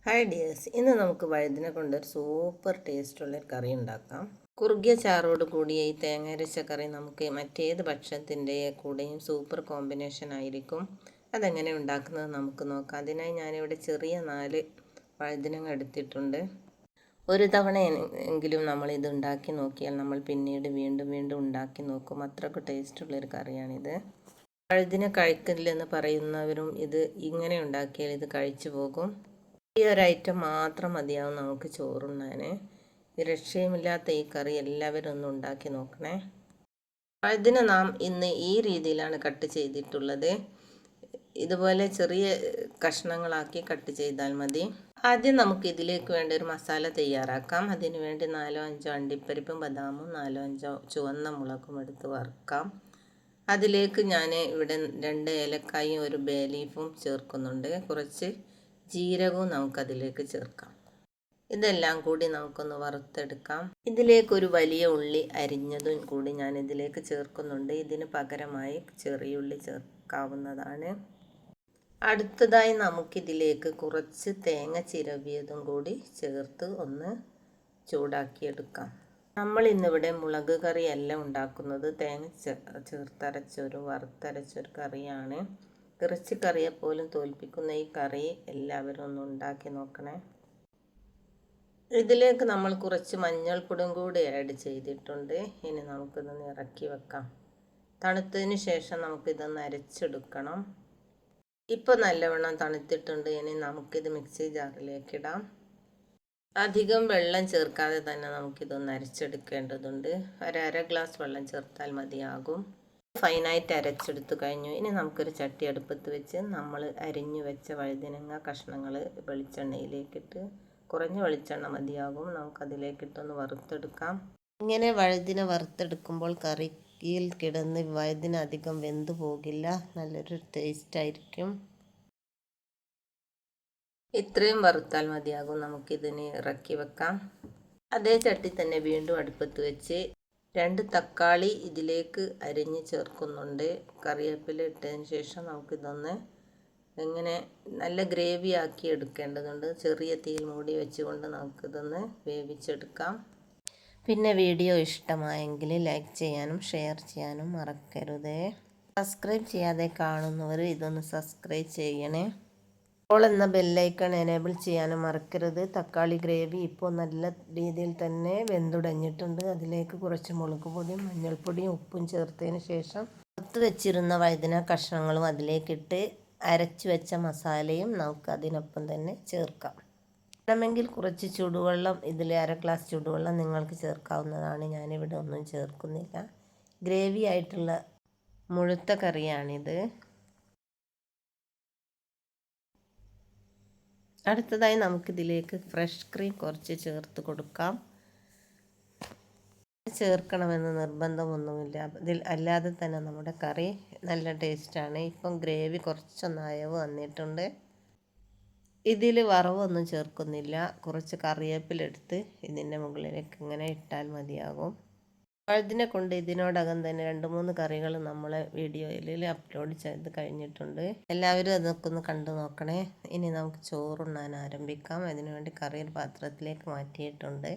Hi dears, ഇന്ന് നമുക്ക് വഴുതിനെ കൊണ്ടൊരു സൂപ്പർ ടേസ്റ്റുള്ളൊരു കറി ഉണ്ടാക്കാം. കുറുകിയ ചാറോട് കൂടിയ ഈ തേങ്ങ അരച്ച കറി നമുക്ക് മറ്റേത് ഭക്ഷണത്തിൻ്റെ കൂടെയും സൂപ്പർ കോമ്പിനേഷൻ ആയിരിക്കും. അതെങ്ങനെ ഉണ്ടാക്കുന്നത് നമുക്ക് നോക്കാം. അതിനായി ഞാനിവിടെ ചെറിയ 4 വഴുതിനങ്ങ എടുത്തിട്ടുണ്ട്. ഒരു തവണ എങ്കിലും നമ്മളിത് ഉണ്ടാക്കി നോക്കിയാൽ നമ്മൾ പിന്നീട് വീണ്ടും വീണ്ടും ഉണ്ടാക്കി നോക്കും. അത്രയ്ക്ക് ടേസ്റ്റുള്ളൊരു കറിയാണിത്. വഴുതിന കഴിക്കില്ലെന്ന് പറയുന്നവരും ഇത് ഇങ്ങനെ ഉണ്ടാക്കിയാൽ ഇത് കഴിച്ചു പോകും. ഈ ഒരു ഐറ്റം മാത്രം മതിയാവും നമുക്ക് ചോറുണ്ണാൻ. രക്ഷയുമില്ലാത്ത ഈ കറി എല്ലാവരും ഒന്ന് ഉണ്ടാക്കി നോക്കണേ. വഴുതിന നാം ഇന്ന് ഈ രീതിയിലാണ് കട്ട് ചെയ്തിട്ടുള്ളത്. ഇതുപോലെ ചെറിയ കഷ്ണങ്ങളാക്കി കട്ട് ചെയ്താൽ മതി. ആദ്യം നമുക്ക് ഇതിലേക്ക് വേണ്ട ഒരു മസാല തയ്യാറാക്കാം. അതിനു വേണ്ടി 4-5 അണ്ടിപ്പരിപ്പും ബദാമും 4-5 ചുവന്ന മുളകും എടുത്ത് വറുക്കാം. അതിലേക്ക് ഞാൻ ഇവിടെ 2 ഏലക്കായും ഒരു ബേ ലീഫും ചേർക്കുന്നുണ്ട്. കുറച്ച് ജീരകവും നമുക്കതിലേക്ക് ചേർക്കാം. ഇതെല്ലാം കൂടി നമുക്കൊന്ന് വറുത്തെടുക്കാം. ഇതിലേക്ക് ഒരു വലിയ ഉള്ളി അരിഞ്ഞതും കൂടി ഞാൻ ഇതിലേക്ക് ചേർക്കുന്നുണ്ട്. ഇതിന് പകരമായി ചെറിയ ഉള്ളി ചേർക്കാവുന്നതാണ്. അടുത്തതായി നമുക്കിതിലേക്ക് കുറച്ച് തേങ്ങ ചിരവിയതും കൂടി ചേർത്ത് ഒന്ന് ചൂടാക്കിയെടുക്കാം. നമ്മൾ ഇന്നിവിടെ മുളക് കറിയല്ല ഉണ്ടാക്കുന്നത്, തേങ്ങ ചേർത്തരച്ചൊരു വറുത്തരച്ചൊരു കറിയാണ്. ഇറച്ചിക്കറിയെപ്പോലും തോൽപ്പിക്കുന്ന ഈ കറി എല്ലാവരും ഒന്ന് ഉണ്ടാക്കി നോക്കണേ. ഇതിലേക്ക് നമ്മൾ കുറച്ച് മഞ്ഞൾപ്പൊടിയും കൂടി ആഡ് ചെയ്തിട്ടുണ്ട്. ഇനി നമുക്കിതൊന്ന് ഇറക്കി വെക്കാം. തണുത്തതിന് ശേഷം നമുക്കിതൊന്ന് അരച്ചെടുക്കണം. ഇപ്പോൾ നല്ലവണ്ണം തണുത്തിട്ടുണ്ട്. ഇനി നമുക്കിത് മിക്സി ജാറിലേക്ക് ഇടാം. അധികം വെള്ളം ചേർക്കാതെ തന്നെ നമുക്കിതൊന്ന് അരച്ചെടുക്കേണ്ടതുണ്ട്. ഒരു ഗ്ലാസ് വെള്ളം ചേർത്താൽ മതിയാകും. ഫൈനായിട്ട് അരച്ചെടുത്ത് കഴിഞ്ഞു. ഇനി നമുക്കൊരു ചട്ടി അടുപ്പത്ത് വെച്ച് നമ്മൾ അരിഞ്ഞു വെച്ച വഴുതിനങ്ങ കഷ്ണങ്ങൾ വെളിച്ചെണ്ണയിലേക്കിട്ട്, കുറഞ്ഞ വെളിച്ചെണ്ണ മതിയാകും, നമുക്കതിലേക്കിട്ടൊന്ന് വറുത്തെടുക്കാം. ഇങ്ങനെ വഴുതിന വറുത്തെടുക്കുമ്പോൾ കറിയിൽ കിടന്ന് വഴുതിന അധികം വെന്തു പോകില്ല, നല്ലൊരു ടേസ്റ്റ് ആയിരിക്കും. ഇത്രയും വറുത്താൽ മതിയാകും. നമുക്കിതിന് ഇറക്കി വെക്കാം. അതേ ചട്ടി തന്നെ വീണ്ടും അടുപ്പത്ത് വെച്ച് 2 തക്കാളി ഇതിലേക്ക് അരിഞ്ഞ് ചേർക്കുന്നുണ്ട്. കറിവേപ്പില ഇട്ടതിന് ശേഷം നമുക്കിതൊന്ന് നല്ല ഗ്രേവി ആക്കി എടുക്കേണ്ടതുണ്ട്. ചെറിയ തീയിൽ മൂടി വെച്ചുകൊണ്ട് നമുക്കിതൊന്ന് വേവിച്ചെടുക്കാം. പിന്നെ വീഡിയോ ഇഷ്ടമായെങ്കിൽ ലൈക്ക് ചെയ്യാനും ഷെയർ ചെയ്യാനും മറക്കരുത്. സബ്സ്ക്രൈബ് ചെയ്യാതെ കാണുന്നവർ ഇതൊന്ന് സബ്സ്ക്രൈബ് ചെയ്യണേ. ഓൾ എന്ന ബെല്ലൈക്കൺ എനേബിൾ ചെയ്യാനും മറക്കരുത്. തക്കാളി ഗ്രേവി ഇപ്പോൾ നല്ല രീതിയിൽ തന്നെ വെന്തുടഞ്ഞിട്ടുണ്ട്. അതിലേക്ക് കുറച്ച് മുളക് പൊടിയും മഞ്ഞൾപ്പൊടിയും ഉപ്പും ചേർത്തതിന് ശേഷം വറുത്ത് വെച്ചിരുന്ന വഴുതിന കഷ്ണങ്ങളും അതിലേക്കിട്ട് അരച്ചു വെച്ച മസാലയും നമുക്ക് അതിനൊപ്പം തന്നെ ചേർക്കാം. വേണമെങ്കിൽ കുറച്ച് ചൂടുവെള്ളം, ഇതിൽ 1/2 ഗ്ലാസ് ചൂടുവെള്ളം നിങ്ങൾക്ക് ചേർക്കാവുന്നതാണ്. ഞാനിവിടെ ഒന്നും ചേർക്കുന്നില്ല. ഗ്രേവി ആയിട്ടുള്ള മുഴുത്ത കറിയാണിത്. അടുത്തതായി നമുക്കിതിലേക്ക് ഫ്രഷ് ക്രീം കുറച്ച് ചേർത്ത് കൊടുക്കാം. ചേർക്കണമെന്ന് നിർബന്ധമൊന്നുമില്ല. അല്ലാതെ തന്നെ നമ്മുടെ കറി നല്ല ടേസ്റ്റാണ്. ഇപ്പം ഗ്രേവി കുറച്ചൊന്ന് അയവ് വന്നിട്ടുണ്ട്. ഇതിൽ വറവൊന്നും ചേർക്കുന്നില്ല. കുറച്ച് കറിവേപ്പിലെടുത്ത് ഇതിൻ്റെ മുകളിലേക്ക് ഇങ്ങനെ ഇട്ടാൽ മതിയാകും. വഴുതിനെ കൊണ്ട് ഇതിനോടകം തന്നെ 2-3 കറികൾ നമ്മളെ വീഡിയോയിൽ അപ്ലോഡ് ചെയ്ത് കഴിഞ്ഞിട്ടുണ്ട്. എല്ലാവരും അതൊക്കെ ഒന്ന് കണ്ടു നോക്കണേ. ഇനി നമുക്ക് ചോറുണ്ണാൻ ആരംഭിക്കാം. അതിനുവേണ്ടി കറി ഒരു പാത്രത്തിലേക്ക് മാറ്റിയിട്ടുണ്ട്.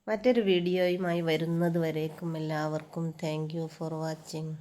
മറ്റൊരു വീഡിയോയുമായി വരുന്നത് വരേക്കും എല്ലാവർക്കും താങ്ക് യു ഫോർ വാച്ചിങ്.